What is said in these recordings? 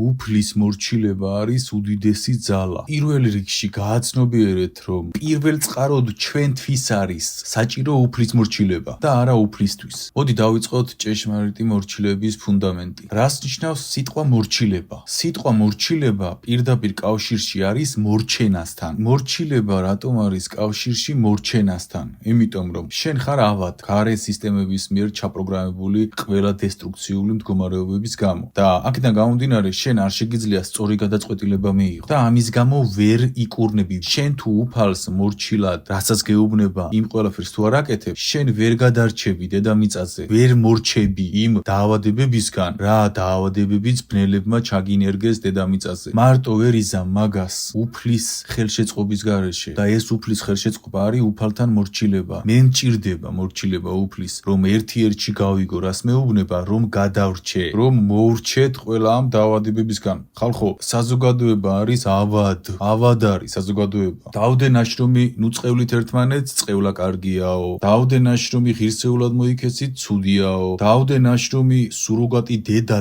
უფლის მორჩილება არის უდიდესი ძალა. პირველ რიგში გააცნობიერეთ, რომ პირველ წყაროდ ჩვენთვის არის საჭირო უფლის მორჩილება და არა უფლისთვის. მოდი დავიწყოთ ჭეშმარიტი მორჩილების ფუნდამენტი. რას ნიშნავს სიტყვა მორჩილება? სიტყვა მორჩილება პირდაპირ კავშირში არის მორჩენასთან. მორჩილება რატომ არის კავშირში მორჩენასთან? იმიტომ რომ შენ ხარ ავად გარე სისტემების მიერ ჩაპროგრამებული ყველა დესტრუქციული მდგომარეობების გამო და აქედან გამომდინარე შენ არ შეგიძლია სწორი გადაწყვეტილება მიიღო და ამის გამო ვერ იკურნები. შენ თუ უფალს მორჩილად რასაც გეუბნება იმ ყველაფერს თუ არ აკეთებ, შენ ვერ გადარჩები დედამიწაზე, ვერ მორჩები იმ დაავადებებისგან, რა დაავადებებიც ბნელებმა ჩაგინერგეს დედამიწაზე. მარტო ვერ იზამ მაგას უფლის ხელშეწყობის გარეშე და ეს უფლის ხელშეწყობა არის უფალთან მორჩილება. მე მჭირდება მორჩილება უფლის, რომ ერთ-ერთში გავიგო რას მეუბნება, რომ გადავრჩე, რომ მოვრჩეთ ყველა ამ დაავადებებისგან. ხალხო, საზოგადოება არის ავად არის საზოგადოება. დავდე ნაშრომი ნუწყევლით ერთმანეთს წყევლა კარგიაო. დავდე ნაშრომი ღირსეულად მოიქეცით ცუდიაო. დავდე ნაშრომი სუროგატი დედა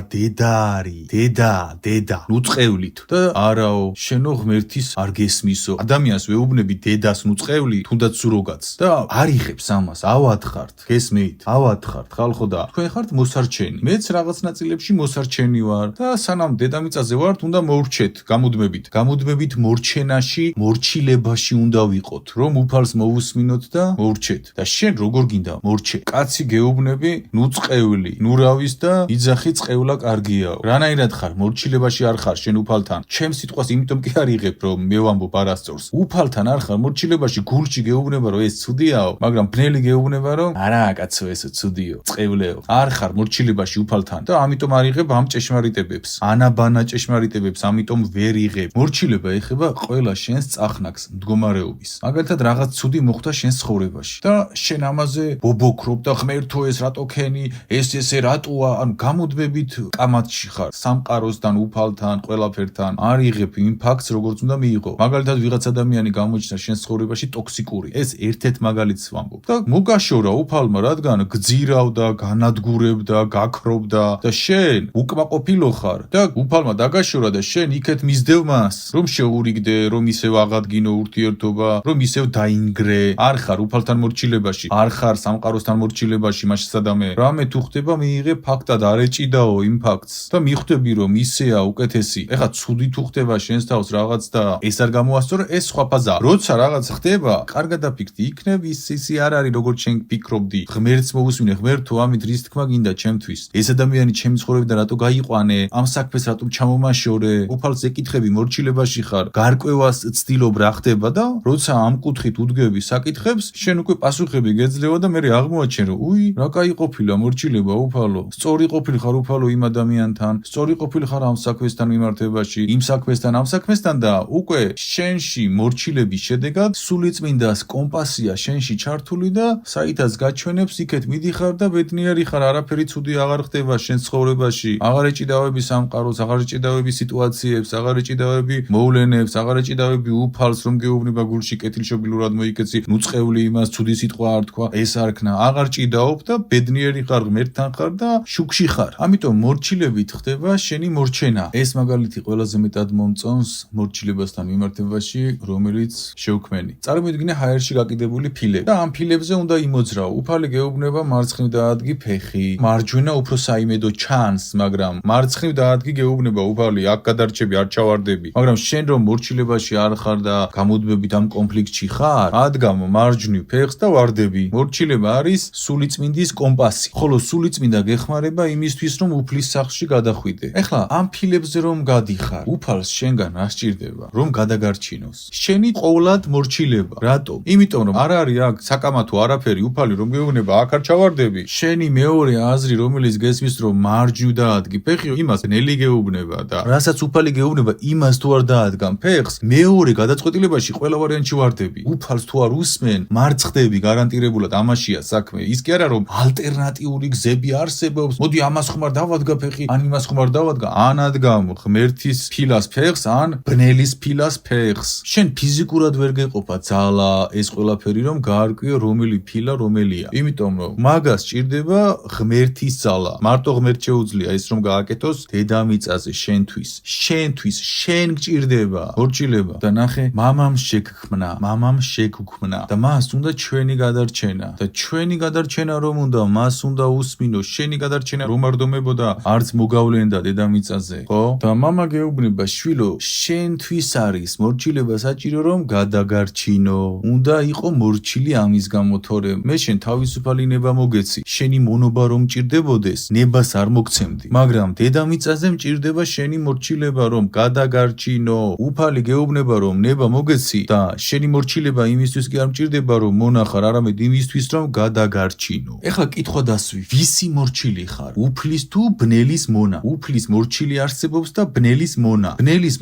არის. დედა ნუწყევლით და არაო, შენო ღმერთის არ გესმისო. ადამიანს ვეუბნები დედას ნუწყევლი, თუნდაც სუროგატს და არ იღებს ამას. ავად ხართ, გესმით? ავად ხართ ხალხო და თქვენ ხართ მოსარჩენი. მეც რაღაც ნაწილებში მოსარჩენი ვარ და სანამ დედამიწაზე ვართ, უნდა მოვრჩეთ გამუდმებით მორჩენაში, მორჩილებაში უნდა ვიყოთ, რომ უფალს მოვუსმინოთ და მოვრჩეთ. და შენ როგორ გინდა მორჩე? კაცი გეუბნები, ნუწყევლი, ნურავის და იძახი წყევლა კარგიაო. რანაირად ხარ? მორჩილებაში არ ხარ შენ უფალთან. ჩემ სიტყვას იმიტომ კი არ იღებ, რომ მე ვამბობ არასწორს. უფალთან არ ხარ მორჩილებაში, გულში გეუბნება, რომ ეს ცუდიაო, მაგრამ ბნელი გეუბნება, რომ არა კაცო, ეს ცუდიო, წყევლეო. არ ხარ მორჩილებაში უფალთან და ამიტომ არ იღებ ამ ჭეშმარიტებებს. ანაბანა ჭეშმარიტებებს, ამიტომ ვერ იღებ. მორჩილება ეხება ყველა შენს წახნაგს მდგომარეობის. მაგალითად რაღაც ცუდი მოხდა შენს ცხოვრებაში და შენ ამაზე ბობოქრობ და ღმერთო ეს რატო ქენი, ესე რატოა, ანუ გამუდმებით კამათში ხარ. სამყაროსთან, უფალთან, ყველაფერთან არ იღებ იმ ფაქტს, როგორც უნდა მიიღო. მაგალითად ვიღაც ადამიანი გამოჩნდა შენს ცხოვრებაში ტოქსიკური. ეს ერთ-ერთ მაგალითს ვამბობ. და მოგაშორა უფალმა, რადგან გძირავდა, განადგურებდა, გაქრობდა და შენ უკმაყოფილო ხარ და უფალმა დაგაშორა და შენ იქეთ მისდევ მას, რომ შეურიგდე, რომ ისევ აღადგინო ურთიერთობა, რომ ისევ დაინგრე. არ ხარ უფალთან მორჩილებაში, არ ხარ სამყაროსთან მორჩილებაში, მაშასადამე. რამე თუ ხდება, მიიღე ფაქტად, არ ეჭიდაო იმ ფაქტს და მიხვდები, რომ ისეა უკეთესი. ეხლა ცუდი თუ ხდება შენს თავს რაღაც და ეს არ გამოასწორე, ეს სხვა ფაზაა. როცა რაღაც ხდება, კარგად დაფიქრდი, იქნებ ისე არ არის, როგორც შენ ფიქრობდი. ღმერთს მოვუსმინე, ღმერთო, ამით რის თქმა გინდა ჩემთვის? ეს ადამიანი ჩემი ცხოვრებიდან რატო გაიყვანე? ამ საქმეს რატომ ჩამომაშორე? უფალს ეკითხები, მორჩილებაში ხარ, გარკვევას ცდილობ რა ხდება და როცა ამ კუთხით უდგები საკითხებს, შენ უკვე პასუხები გეძლევა და მე აღმოაჩენ, რომ უი, რა კაი ყოფილა მორჩილება უფალო. სწორი ყოფილ ხარ უფალო იმ ადამიანთან, სწორი ყოფილ ხარ ამ საქმესთან მიმართებაში, იმ საქმესთან, ამ საქმესთან და უკვე შენში მორჩილების შედეგად სულიწმინდას კომპასია შენში ჩართული და საითაც გაჩვენებს, იქეთ მიდიხარ და ბედნიერი ხარ, არაფერი ცუდი აღარ ხდება შენ ცხოვრებაში. აღარ ეჭიდავები სამყაროს, აღარ ეჭიდავები სიტუაციებს, აღარ ეჭიდავები მოვლენებს, აღარ ეჭიდავები უფალს, რომ გეუბნება გულში კეთილშობილურად მოიქეცი, ნუწყევლი იმას ცუდი სიტყვა არ თქვა, ეს არ ქნა. აღარ ჭიდაობ და ბედნიერი ხარ, ღმერთთან ხარ და შუქში ხარ. ამიტომ მორჩილებით ხდება შენი მორჩენა. ეს მაგალითი ყველაზე მეტად მომწონს მორჩილებასთან მიმართებაში, რომელიც შევქმენი. წარმოიდგინე ჰაერში გაკიდებული ფილები და ამ ფილებზე უნდა იმოძრაო. უფალი გეუბნება მარცხნივ დაადგი ფეხი, მარჯვენა უფრო საიმედო ჩანს, მაგრამ მარცხნივ დაადგი გეუბნება უფალი, აქ გადარჩები, არ ჩავარდები. მაგრამ შენ რომ მორჩილებაში არ ხარ და გამუდმებით ამ კონფლიქტში ხარ, ადგამ მარჯვნივ ფეხს და ვარდები. მორჩილება არის სულიწმინდის კომპასი. ხოლო სულიწმინდა გეხმარება იმისთვის, რომ უფლის სახლში გადახვიდე. ეხლა ამ ფილებზე რომ გადიხარ, უფალს შენგან რა სჭირდება, რომ გადაგარჩინოს. შენი ყოვლად მორჩილება. რატო? იმიტომ რომ არ არის აქ საკამათო არაფერი, უფალი რომ გეუბნება, აქ არ ჩავარდები. შენი მეორე აზრი, რომელიც გესმის, რომ მარჯვნივ დაადგი ფეხი, იმას ნელი გეუბნება და რასაც უფალი გეუბნება, იმას თუ არ დაადგამ ფეხს, მეორე გადაწყვეტილებაში ყველა ვარიანტში ვარდები. უფალს თუ არ უსმენ, მარცხდები გარანტირებულად, ამაშია საქმე. ის კი არა რომ ალტერნატიული გზები არსებობს. მოდი ამას ხმარ დავადგა ფეხი, ან იმას ხმარ დავადგა, ან ადგამ ღმერთის ფილას ფეხს, ან ბნელის ფილას ფეხს. შენ ფიზიკურად ვერ გეყოფა ძალა, ეს ყველაფერი რომ გაარკვიო რომელი ფილა რომელია. იმიტომ რომ მაგას ჭირდება ღმერთის ძალა. მარტო ღმერთ შეუძლია ეს რომ გააკეთოს დედამიწაზე. მიწაზე შენთვის შენ გჭირდება მორჩილება და ნახე მამამ შეგქმნა და მას უნდა ჩვენი გადარჩენა და ჩვენი გადარჩენა რომ უნდა მას უნდა უსმინო შენი გადარჩენა რომ არ დომებოდა არც მოგავლენ და დედამიწაზე ხო და მამა გეუბნება შვილო შენთვის არის მორჩილება საჭირო რომ გადაგარჩინო უნდა იყო მორჩილი ამის გამო თორემ მე შენ თავისუფალი ნება მოგეცი შენი მონობა რომ მჭირდებოდეს ნებას არ მოგცემდი მაგრამ დედამიწაზე მჭირდება შენი მორჩილება რომ გადაგარჩინო უფალი გეუბნება რომ ნება მოგეცი და შენი მორჩილება იმისთვის კი არ მჭირდება რომ მონახარ არამედ იმისთვის რომ გადაგარჩინო ეხლა კითხვა დასვი ვისი მორჩილი ხარ უფლის თუ ბნელის მონა უფლის მორჩილი არსებობს და ბნელის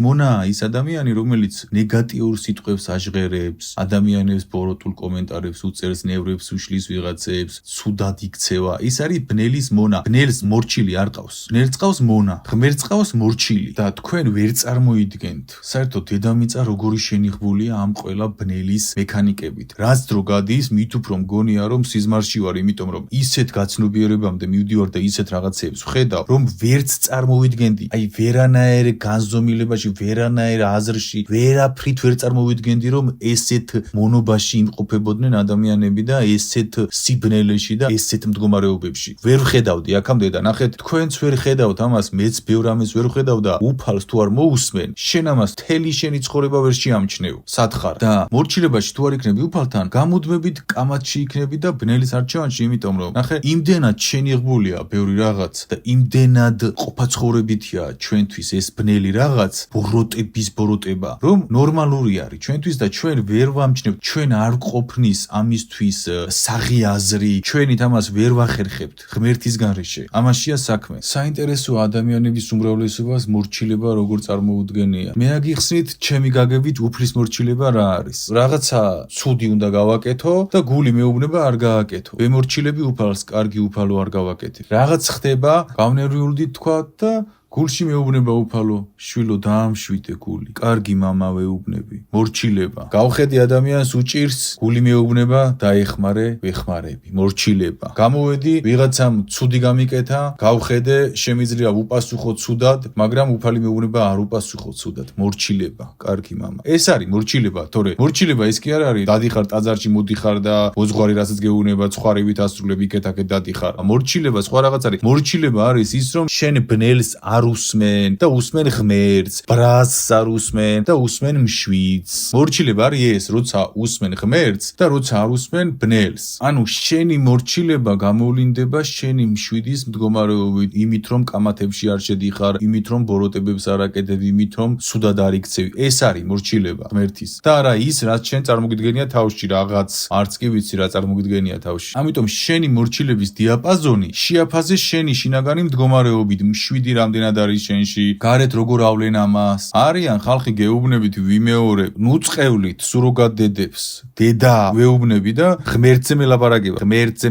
მონა ის ადამიანი რომელიც ნეგატიურ სიტყვებს აჟღერებს ადამიანებს ბოროტულ კომენტარებს უწერს ნევრებს უშლის ვიღაცებს ცუდად იქცევა ის არის ბნელის მონა ბნელს მორჩილი არ ყავს ბნელს ყავს მონა ღმერთს ყავს მორჩილი და თქვენ ვერ წარმოიდგენთ საერთოდ დედამიწა როგორი შენიღბულია ამ ყველა ბნელის მექანიკებით რაც დრო გადის მით უფრო მგონია რომ სიზმარში ვარ იმიტომ რომ ისეთ გაცნობიერებამდე მივდივარ და ისეთ რაღაცებს ვხედავ რომ ვერც წარმოვიდგენდი აი ვერანაირ განზომილებაში ვერანაირ აზრში ვერაფრით ვერ წარმოვიდგენდი რომ ესეთ მონობაში იმყოფებოდნენ ადამიანები და ესეთ სიბნელეში და ესეთ მდგომარეობებში ვერ ვხედავდი აქამდე და ნახეთ თქვენც ვერ ხედავთ ამას მეც ბევრ ამას ვერ ვხედავ და უფალს თუ არ მოусმენ შენ ამას თელი შენი ცხოვრება ვერ შეამჩნევ სათხარ და მორჩილებაში თუ არ იქნები უფალთან გამუდმებით კამათში იქნები და ბნელის არჩევანში იმიტომ რომ ნახე იმდენად შენიღბულია ბევრი რაღაც და იმდენად ყოფაცხოვრებითია ჩვენთვის ეს ბნელი რაღაც ბოროტების ბოროტება რომ ნორმალური არის ჩვენთვის და ჩვენ ვერ ვამჩნევთ ჩვენ არ ყოფნის ამისთვის საღი აზრი ჩვენით ამას ვერ ვახერხებთ ღმერთის გარეშე ამაშია საქმე საინტერესო ადამიანების უმრავლესობას მორჩილება როგორ წარმოუდგენია მე აგიხსნით ჩემი გაგებით უფლის მორჩილება რა არის რაღაცა ცუდი უნდა გავაკეთო და გული მეუბნება არ გააკეთო ვემორჩილები უფალს კარგი უფალო არ გავაკეთე რაღაც ხდება გავნერვიულდი თქვა და გულში მეუბნება უფალო შვილო დაამშვიდე გული კარგი მამა ვეუბნები მორჩილება გავხედი ადამიანს უჭირს გული მეუბნება დაეხმარე ვეხმარები მორჩილება გამოვედი ვიღაცამ ცუდი გამიკეთა გავხედე შემიძლია უპასუხო ცუდად მაგრამ უფალი მეუბნება არ უპასუხო ცუდად მორჩილება კარგი მამა ეს არის მორჩილება თორე მორჩილება ის კი არ არის დადიხარ ტაძარში მოდიხარ და მოძღვარი რასაც გეუბნება ცხარივით ასრულებ იქეთ-აქეთ დადიხარ მორჩილება სხვა რაღაც არის მორჩილება არის ის რომ შენ ბნელს არ უსმენ და უსმენ ღმერთს ბრაზს არ უსმენ და უსმენ მშვიდს მორჩილება არის ეს როცა უსმენ ღმერთს და როცა არ უსმენ ბნელს ანუ შენი მორჩილება გამოვლინდება შენი მშვიდის მდგომარეობით იმით რომ კამათებში არ შედიხარ იმით რომ ბოროტებებს არ აკეთებ იმით რომ სუდად არ იქცევი ეს არის მორჩილება ღმერთის და არა ის რაც შენ წარმოგიდგენია თავში რაღაც არც კი ვიცი რა წარმოგიდგენია თავში ამიტომ შენი მორჩილების დიაპაზონი შეაფაზე შენი შინაგანი მდგომარეობით მშვიდი რამდენად არის შენში გარეთ როგორ ავლენ ამას არიან ხალხი გეუბნებით ვიმეორებ ნუწყევლით სუროგად დედებს დედა ვეუბნები და ღმერთზე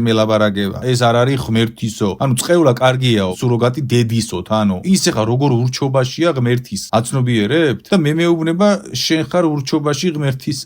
მელაპარაკება ეს არ არის ღმერთისო ანუ წყევლა კარგიაო სუროგატი დედისოთ ანუ ის ახლა როგორ ურჩობაშია ღმერთის აცნობიერებთ და მე მეუბნება შენ ხარ ურჩობაში ღმერთის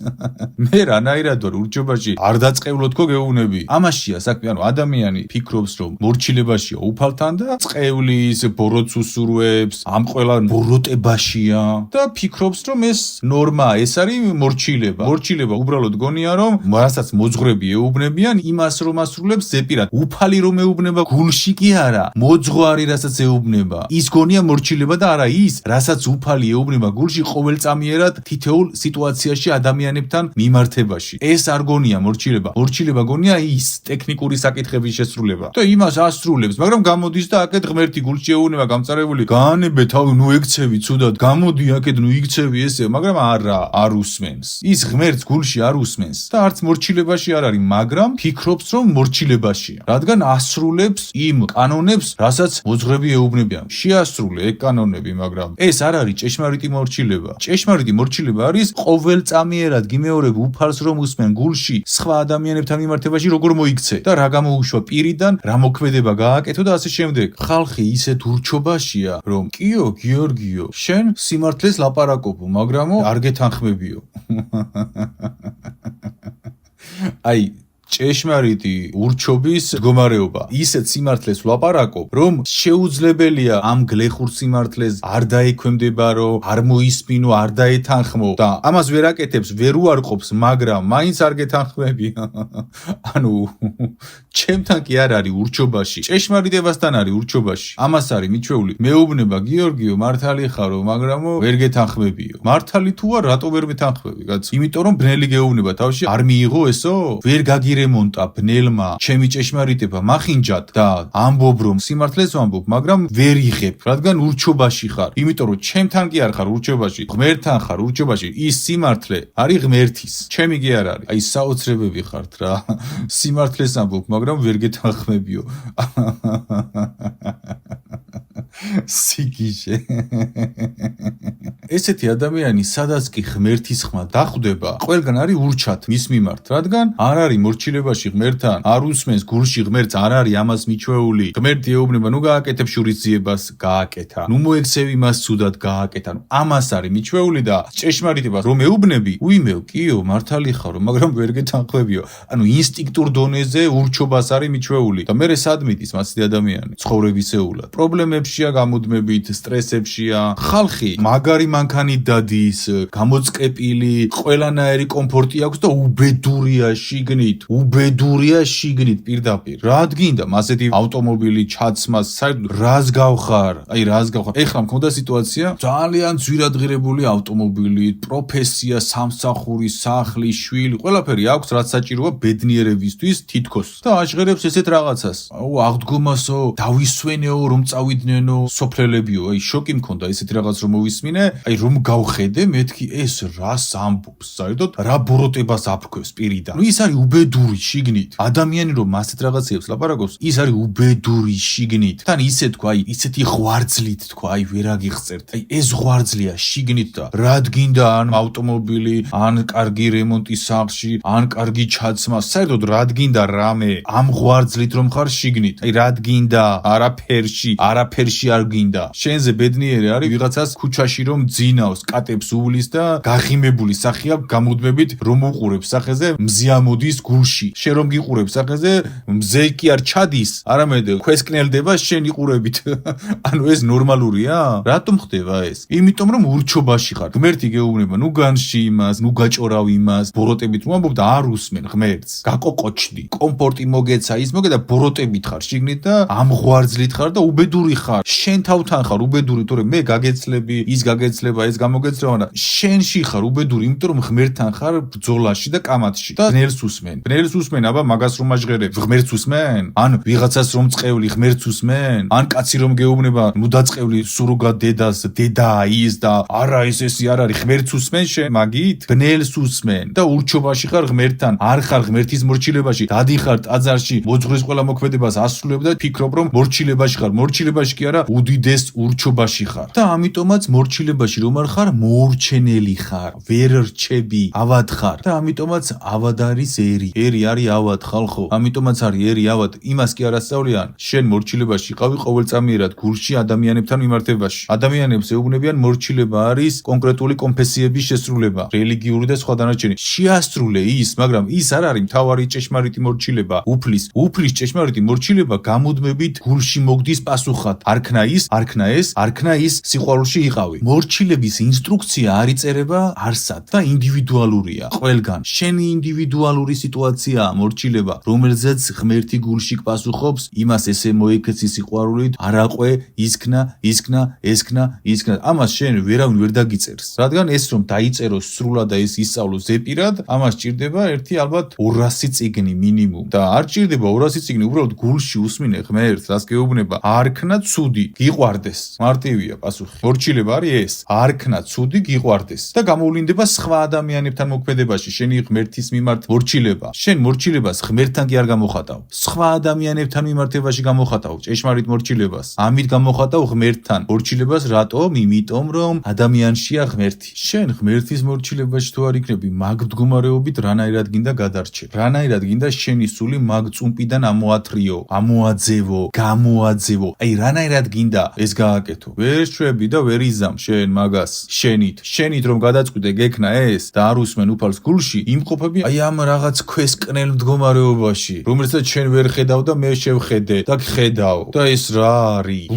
მე რანაირად ვარ ურჩობაში არ დაწყევლოთქო გეუბნები ამაშია საქმე ანუ ადამიანი ფიქრობს რომ მორჩილებაშია უფალთან და წყევლის ბოროტს უსურვებს ამ ყველა ბოროტებაშია და ფიქრობს რომ ეს ნორმაა ეს არის მორჩილება უბრალოდ გონია რომ რასაც მოძღვრები ეუბნებიან იმას რომ ასრულებს ზეპირად უფალი რომ ეუბნება გულში კი არა მოძღვარი რასაც ეუბნება ის გონია მორჩილება და არა ის რასაც უფალი ეუბნება გულში ყოველწამიერად თითოეულ სიტუაციაში ადამიანებთან მიმართებაში ეს არ გონია მორჩილება გონია ის ტექნიკური საკითხების შესრულება და იმას ასრულებს მაგრამ გამოდის და აკეთ ღმერთი გულში ეუბნება გამწარებული განებე თავი ნუ ეკცევი ცუდად გამოდი აქეთ ნუ იქცევი ესე მაგრამ არ უსმენს ის ღმერთს გულში არ უსმენს და არც მორჩილებაში არ არის მაგრამ ფიქრობს რომ მორჩილებაშია რადგან ასრულებს იმ კანონებს რასაც მოძღვრები ეუბნებიან შეასრულე ეგ კანონები მაგრამ ეს არ არის ჭეშმარიტი მორჩილება არის ყოველწამიერად გიმეორებ უფალს რომ უსმენ გულში სხვა ადამიანებთან მიმართებაში როგორ მოიქცე და რა გამოუშვა პირიდან რა მოქმედება გააკეთო და ასე შემდეგ ხალხი ისეთ ურჩობაშია რომ კიო გიორგიო შენ სიმართლეს ლაპარაკობო მაგრამო არ გეთანხმებიო აი ჭეშმარიტი ურჩობის მდგომარეობა. ისეთ სიმართლეს ვლაპარაკობ, რომ შეუძლებელია ამ გლეხურ სიმართლეს არ დაექვემდებარო, არ მოისმინო, არ დაეთანხმო და ამას ვერ აკეთებს, ვერ უარყოფს, მაგრამ მაინც არ გეთანხმები. ანუ ჩემთან კი არ არის ურჩობაში, ჭეშმარიტებასთან არის ურჩობაში. ამას არის მიჩვეული. მეუბნება გიორგიო, მართალი ხარო, მაგრამ ვერ გეთანხმებიო. მართალი თუ არ, რატო ვერ მეთანხმები, კაცო? იმიტომ რომ ბნელი გეუბნება თავში, არ მიიღო ესო? ვერ გაგირემონტა ბნელმა ჩემი ჭეშმარიტება მახინჯად და ამბობ რომ სიმართლეს ვამბობ, მაგრამ ვერ იღებ, რადგან ურჩობაში ხარ. იმიტომ რომ ჩემთან კი არ ხარ ურჩობაში, ღმერთთან ხარ ურჩობაში. ის სიმართლე არის ღმერთის. ჩემი კი არ არის. აი საოცრებები ხართ რა. სიმართლეს ამბობ, მაგრამ ვერ გეთანხმებიო. სიგიჟე. ესეთი ადამიანი სადაც კი ღმერთის ხმა დახვდება, ყველგან არის ურჩათ მის მიმართ, რადგან არ არის მორჩილებაში ღმერთთან, არ უსმენს გულში ღმერთს, არ არის ამას მიჩვეული. ღმერთი ეუბნება, ნუ გააკეთებ შურისძიებას, გააკეთა. ნუ მოექცევი მას ცუდად, გააკეთა. ამას არის მიჩვეული და ჭეშმარიტებას რომ ეუბნები, უიმევ, კიო, მართალი ხარო, მაგრამ ვერ გეთანხმებიო. ანუ ინსტინქტურ დონეზე ურჩობას არის მიჩვეული და მერე სად მიდის მასეთი ადამიანი ცხოვრებისეულად. პრობლემებშია გამუდმებით, სტრესებშია. ხალხი მაგარი მანქანით დადის, გამოწყეპილი, ყველანაირი კომფორტი აქვს და უბედურია შიგნით პირდაპირ. რა გინდა მასეთი ავტომობილი ჩაცმას, საერთოდ რას გავხარ? აი რას გავხარ? ეხლა მქონდა სიტუაცია, ძალიან ძვირადღირებული ავტომობილი, პროფესია, სამსახური, სახლი, შვილი, ყველაფერი აქვს, რაც საჭიროა ბედნიერებისთვის თითქოს. და აჟღერებს ესეთ რაღაცას. აუ აღდგომასო, დავისვენეო, რომ წავიდნენ სოფლელებიო, აი შოკი მქონდა ესეთი რაღაც რომ მოვისმინე, აი რომ გავხედე, მეთქი ეს რას ამბობს, საერთოდ რა ბოროტებას აფრქვევს პირიდან. ნუ ის არის უბედური შიგნით. ადამიანი რომ ასეთ რაღაცებს ლაპარაკობს, ის არის უბედური შიგნით. თან ისე თქვა, აი ისეთი ღვარძლით თქვა, აი ვერ აგიხსერთ. აი ეს ღვარძლია შიგნით და რა გინდა ან ავტომობილი, ან კარგი რემონტი სახლში, ან კარგი ჩაცმა, საერთოდ რა გინდა რამე ამ ღვარძლით რომ ხარ შიგნით. აი რა გინდა არაფერში არ გინდა. შენზე ბედნიერი არის ვიღაცას ქუჩაში რომ ძინავს, კატებს უვლის და გაღიმებული სახია გამუდმებით რომ უყურებს სახეზე მზე ამოდის გულში. შენ რომ გიყურებს სახეზე მზე კი არ ჩადის, არამედ ქვესკნელდება შენ იყურებით. ანუ ეს ნორმალურია? რატომ ხდება ეს? იმიტომ რომ ურჩობაში ხარ. ღმერთი გეუბნება, ნუ განში იმას, ნუ გაჭორავ იმას, ბოროტებით რომ ამბობ და არ უსმენ ღმერთს. გაკოყოჩდი. კომფორტი მოგეცა, ის მოგე და ბოროტებით ხარ შიგნით და ამ ღვარძლით ხარ და უბედური ხარ. შენ თავთან ხარ უბედური, თორე მე გაგეცლები, ის გაგეცლება, ეს გამოგეცლება და შენში ხარ უბედური, იმიტომ რომ ღმერთთან ხარ ბრძოლაში და კამათში და ბნელს უსმენ, აბა მაგას რომ აჟღერებ, ღმერთს უსმენ? ან ვიღაცას რომ წყევლი, ღმერთს უსმენ? ან კაცი რომ გეუბნება, ნუ დაწყევლი სურუგა დედას, დედაა ის და არა ესე არ არის, ღმერთს უსმენ შენ მაგით? ბნელს უსმენ და ურჩობაში ხარ ღმერთთან, არ ხარ ღმერთის მორჩილებაში, დადიხარ ტაძარში, მოძღვრის ყველა მოქმედებას ასრულებ და ფიქრობ რომ მორჩილებაში ხარ, მორჩილებაში კი არა, უდიდეს ურჩობაში ხარ. და ამიტომაც მორჩილებაში რომ არ ხარ, მოურჩენელი ხარ, ვერ რჩები, ავად ხარ. და ამიტომაც ავად არის ერი არის ავად ხალხო. ამიტომაც არის ერი ავად. იმას კი არ ასწავლიან, შენ მორჩილებაში ყავი ყოველწამიერად გულში ადამიანებთან მიმართებაში. ადამიანებს ეუბნებიან მორჩილება არის კონკრეტული კონფესიების შესრულება, რელიგიური და სხვა დანარჩენი. შეასრულე ის, მაგრამ ის არ არის მთავარი ჭეშმარიტი მორჩილება. უფლის ჭეშმარიტი მორჩილება გამუდმებით გულში მოგდის პასუხად. არქნა ეს სიყვარულში იყავი. მორჩილების ინსტრუქცია არ იწერება არსად და ინდივიდუალურია ყველგან. შენი ინდივიდუალური სიტუაცია მორჩილება, რომელზეც ღმერთი გულში პასუხობს, იმას ესე მოიქცი სიყვარულით, არაყვე, ისქნა. ამას შენ ვერავინ ვერ დაგიწერს. რადგან ეს რომ დაიწეროს სრულად და ეს ისწავლოს ზეპირად, ამას ჭირდება ერთი ალბათ 200 წიგნი მინიმუმ და არ ჭირდება 200 წიგნი, უბრალოდ გულში უსმინე ღმერთს, რას გეუბნება, არქნა ცუდი, გიყვარდეს. მარტივია პასუხი. მორჩილება არის ეს, არქნა ცუდი, გიყვარდეს და გამოვლინდება სხვა ადამიანებთან მოქმედებაში. შენი ღმერთის მიმართ მორჩილება. შენ მორჩილებას ღმერთთან კი არ გამოხატავ. სხვა ადამიანებთან მიმართებაში გამოხატავ ჭეშმარიტ მორჩილებას. ამით გამოხატავ ღმერთთან მორჩილებას, რატომ? იმიტომ რომ ადამიანშია ღმერთი. შენ ღმერთის მორჩილებაში თუ არ იქნები, მაგ მდგომარეობით რანაირად გინდა გადარჩე. რანაირად გინდა შენი სული მაგ წუმპიდან ამოათრიო, გამოაძევო. აი რანაირად გინდა ეს გააკეთო. ვერ შვები და ვერ იზამ შენ მაგას შენით რომ გადაწყვიტე გექნა ეს და არ უსმენ უფალს გულში იმყოფები აი ამ რაღაც ქვესკნელ მდგომარეობაში რომელსაც შენ ვერ ხედავ და მე შევხედე და ხედავ და ეს რა არის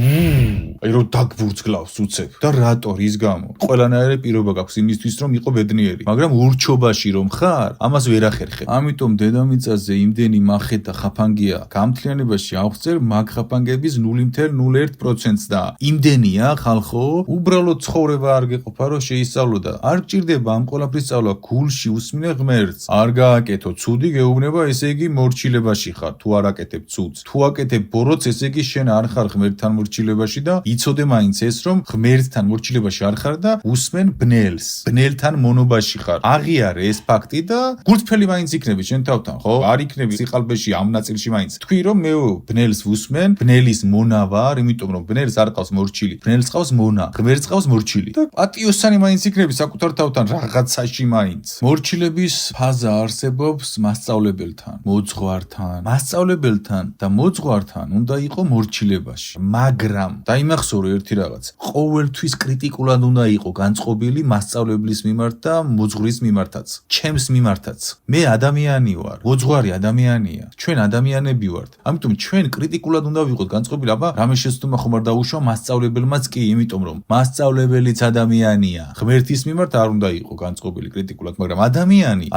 აი რომ დაგბურძგლავს უცებ და რატო რის გამო ყველანაირი პირობა გაქვს იმისთვის რომ იყო ბედნიერი მაგრამ ურჩობაში რომ ხარ ამას ვერ ახერხებ ამიტომ დედამიწაზე იმდენი მახეთ და ხაფანგია გამთლიანებაში აღწერ მაგ ხაფანგების 0.01%-ს და იმდენია ხალხო უბრალოდ ცხოვრება არ გეყოფა რომ შეისწავლო და არ გჭირდება ამ ყველაფრის სწავლა გულში უსმინე ღმერთს არ გააკეთო ცუდი გეუბნება ესე იგი მორჩილებაში ხარ თუ არ აკეთებ ცუდს თუ აკეთებ ბოროტს ესე იგი შენ არ ხარ ღმერთთან მორჩილებაში და იცოდე მაინც ეს რომ ღმერთთან მორჩილებაში არ ხარ და უსმენ ბნელს ბნელთან მონობაში ხარ აღიარე ეს ფაქტი და გულწრფელი მაინც იქნები შენ თავთან ხო არ იქნები სიყალბეში ამ ნაწილში მაინც თქვი რომ მე ბნელს ვუსმენ ბნელის მონა ვარ იმიტომ რომ ბნელს არ ყავს მორჩილი ბნელს ყავს მონა ღმერთს ყავს მორჩილი და პატიოსანი მაინც იქნები საკუთარ თავთან რაღაცაში მაინც მორჩილების ფაზა არსებობს მასწავლებელთან მოძღვართან მასწავლებელთან და მოძღვართან უნდა იყო მორჩილებაში მაგრამ დაიმახსოვრე ერთი რაღაც ყოველთვის კრიტიკულად უნდა იყო განწყობილი მასწავლებლის მიმართ და მოძღვრის მიმართაც ჩემს მიმართაც მე ადამიანი ვარ მოძღვარი ადამიანია ჩვენ ადამიანები ვართ ამიტომ ჩვენ კრიტიკულად უნდა ვიყოთ განწყობილი აბა რამე შეცდომა ხომ არ დაუშვა მასწავლებელმაც კი იმიტომ რომ მასწავლებელიც ადამიანია ღმერთის მიმართ არ უნდა იყო განწყობილი კრიტიკულად მაგრამ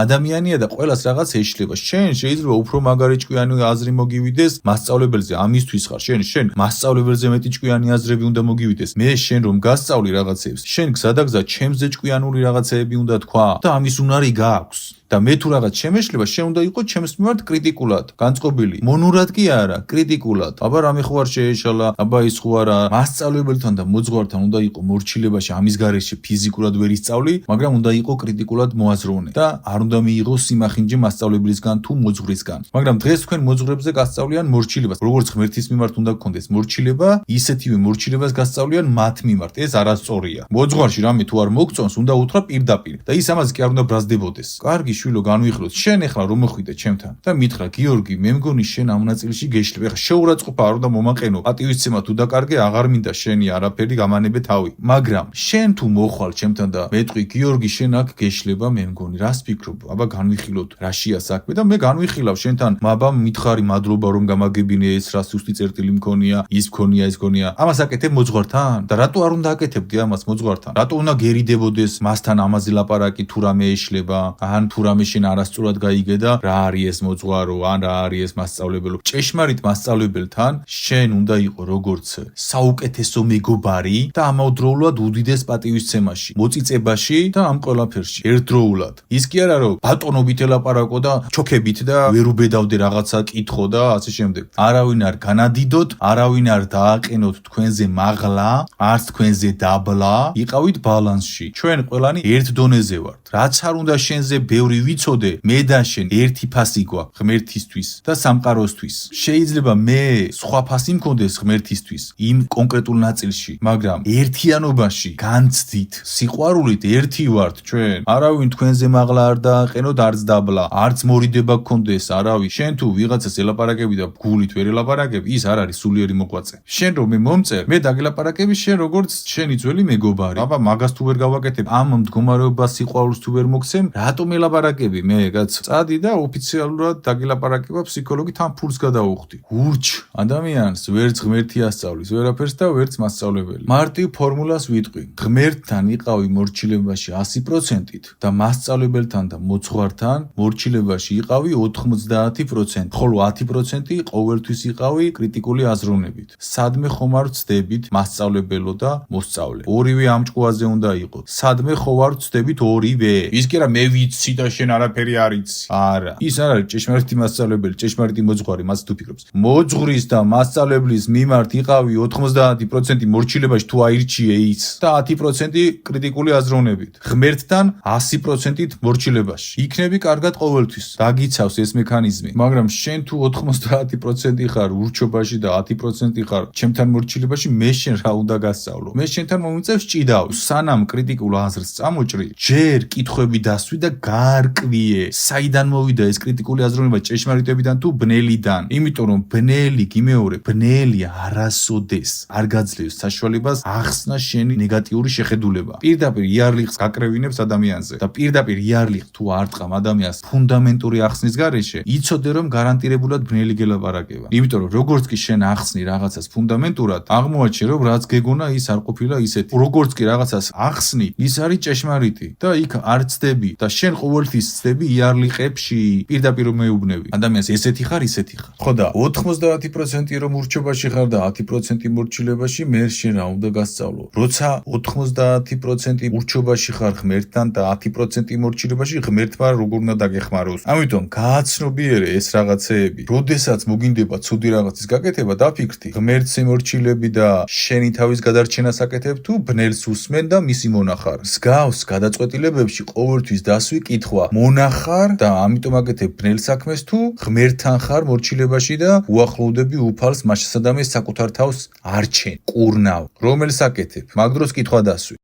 ადამიანია და ყველას რაღაც ეშლება შენ შეიძლება უფრო მაგარი ჭკვიანი აზრი მოგივიდეს მასწავლებელზე ამისთვის ხარ შენ მასწავლებელზე მეტი ჭკვიანი აზრები უნდა მოგივიდეს მე შენ რომ გასწავლი რაღაცებს შენ გზადაგზა ჩემზე ჭკვიანური რაღაცეები უნდა თქვა და ამის უნარი გაქვს და მე თუ რაღაც შემეშლება შენ უნდა იყო ჩემს მიმართ კრიტიკულად განწყობილი მონურად კი არა კრიტიკულად აბა რამე ხო არ შეეშალა აბა ის ხო არა მასწავლებელთან და მოძღვართან უნდა იყო მორჩილებაში ამის გარეშე ფიზიკურად ვერ ისწავლი მაგრამ უნდა იყო კრიტიკულად მოაზროვნე და არ უნდა მიიღოს სიმახინჯე მასწავლებელისგან თუ მოძღვრისგან მაგრამ დღეს თქვენ მოძღვრებზე გასწავლიან მორჩილებას როგორც ღმერთის მიმართ უნდა გქონდეს მორჩილება ისეთივე მორჩილებას გასწავლიან მათ მიმართ ეს არასწორია მოძღვარში რამე თუ არ მოგწონს უნდა უთხრა პირდაპირ და ის ამას კი არ უნდა ბრაზდებოდეს კარგი შვილო განვიხილოთ შენ ეხლა რომ მოხვიდე ჩემთან და მითხრა გიორგი მე მგონი შენ ამ ნაწილში გეშლებ ეხლა შეურაცხყოფა არ უნდა მომაყენო პატივისცემა თუ დაკარგე აღარ მინდა შენი არაფერი გამანებე თავი მაგრამ შენ თუ მოხვალ ჩემთან და მეტყვი გიორგი შენ აქ გეშლება მე მგონი რას ფიქრობ აბა განვიხილოთ რაშია საქმე და მე განვიხილავ შენთან მაბა მითხარი მადლობა რომ გამაგებინე ეს რა სუსტი წერტილი მქონია ის მქონია ამას აკეთებ მოძღვართან და რატო არ უნდა აკეთებდი ამას მოძღვართან რატო უნდა გერიდებოდეს მასთან ამაზე ლაპარაკი თუ რამე ეშლება ან თუ რამე შენ არასწორად გაიგე და რა არის ეს მოძღვარო ან რა არის ეს მასწავლებელო ჭეშმარიტ მასწავლებელთან შენ უნდა იყო როგორც საუკეთესო მეგობარი და ამავდროულად უდიდეს პატივისცემაში მოწიწებაში და ამ ყველაფერში ერთდროულად ის კი არა რომ ბატონობით ელაპარაკო და ჩოქებით და ვერ უბედავდე რაღაცა კითხო და ასე შემდეგ არავინ არ განადიდოთ არავინ არ დააყენოთ თქვენზე მაღლა არც თქვენზე დაბლა იყავით ბალანსში ჩვენ ყველანი ერთ დონეზე ვართ რაც არ უნდა შენზე ბევრი ვიცოდე მე და შენ ერთი ფასი გვაქვს ღმერთისთვის და სამყაროსთვის შეიძლება მე სხვა ფასი მქონდეს ღმერთისთვის იმ კონკრეტულ ნაწილში მაგრამ ერთიანობაში განცდით სიყვარულით ერთი ვართ ჩვენ არავინ თქვენზე მაღლა არ დააყენოთ არც დაბლა არც მორიდება გქონდეს არავინ შენ თუ ვიღაცას ელაპარაკები და გულით ვერ ელაპარაკები ის არ არის სულიერი მოღვაწე შენ რომ მე მომწერ მე დაგელაპარაკები შენ როგორც შენი ძველი მეგობარი აბა მაგას თუ ვერ გავაკეთებ ამ მდგომარეობას სიყვარულს თუ ვერ მოგცემ რატომ ელაპარაკები მე კაც წადი და ოფიციალურად დაგელაპარაკება ფსიქოლოგი თან ფულს გადაუხდი ურჩ ადამიანს ვერც ღმერთი ასწავლის ვერაფერს და ვერც მასწავლებელი მარტივ ფორმულას ვიტყვი ღმერთთან იყავი მორჩილებაში 100%-ით და მასწავლებელთან და მოძღვართან მორჩილებაში იყავი 90%, ხოლო 10% ყოველთვის იყავი კრიტიკული აზროვნებით სადმე ხომ არ ვცდებით მასწავლებელო და მოსწავლე ორივე ამ ჭკუაზე უნდა იყოს სადმე ხომ არ ვცდებით ორივე ის კი არა მე ვიცი და შენ არაფერი არ იცი არა ის არ არის ჭეშმარიტი მასწავლებელი ჭეშმარიტი მოძღვარი მას თუ ფიქრობს მოძღვრის და მასწავლებლის მიმართ იყავი 90% მორჩილებაში თუ აირჩიე ის და 10% კრიტიკული აზროვნებით ღმერთთან 100%-ით მორჩილებაში იქნები კარგად ყოველთვის დაგიცავს ეს მექანიზმი მაგრამ შენ თუ 90% ხარ ურჩობაში და 10% ხარ ჩემთან მორჩილებაში მე შენ რა უნდა გასწავლო მე შენთან მომიწევს ჭიდავს სანამ კრიტიკულ აზრს წამოჭრი ჯერ კითხვები დასვი და დაარკვიე, საიდან მოვიდა ეს კრიტიკული აზროვნება ჭეშმარიტებიდან თუ ბნელიდან. იმიტომ რომ ბნელი, გიმეორე, ბნელი არასოდეს არ გაძლევს საშუალებას ახსნა შენი ნეგატიური შეხედულება. პირდაპირ იარლიხს გაკრევინებს ადამიანზე და პირდაპირ იარლიხს თუ არტყამ ადამიანს ფუნდამენტური ახსნის გარეშე, იცოდე რომ გარანტირებულად ბნელი გელაპარაკება. იმიტომ რომ როგორც კი შენ ახსნი რაღაცას ფუნდამენტურად, აღმოაჩენ რომ რაც გეგონა ის არ ყოფილა ისეთი. როგორც კი რაღაცას ახსნი, ის არის ჭეშმარიტი და იქ არ ცდები და შენ ყოველთვის ცდები იარლიყებში პირდაპირ მეუბნები. ადამიანს ესეთი ხარ, ისეთი ხარ. ხო და 90% რომ ურჩობაში ხარ და 10% მორჩილებაში, მე შენ რა უნდა გასწავლო? როცა 90% ურჩობაში ხარ ღმერთთან და 10% მორჩილებაში, ღმერთმა როგორ უნდა დაგეხმაროს. ამიტომ გააცნობიერე ეს რაღაცეები. როდესაც მოგინდება ცუდი რაღაცის გაკეთება, დაფიქრდი, ღმერთს ემორჩილები და შენი თავის გადარჩენას აკეთებ თუ ბნელს უსმენ და მისი მონახარ. მსგავს გადაწყვეტილებებში ყოველთვის დასვი კითხვა: მონახარ და ამიტომ აკეთებ ბნელ საქმეს თუ ღმერთთან ხარ მორჩილებაში და უახლოვდები უფალს მასშესადამე საკუთარ თავს არჩენ, კურნავ, რომელს აკეთებ. მაგ დროს კითხვა დასვი.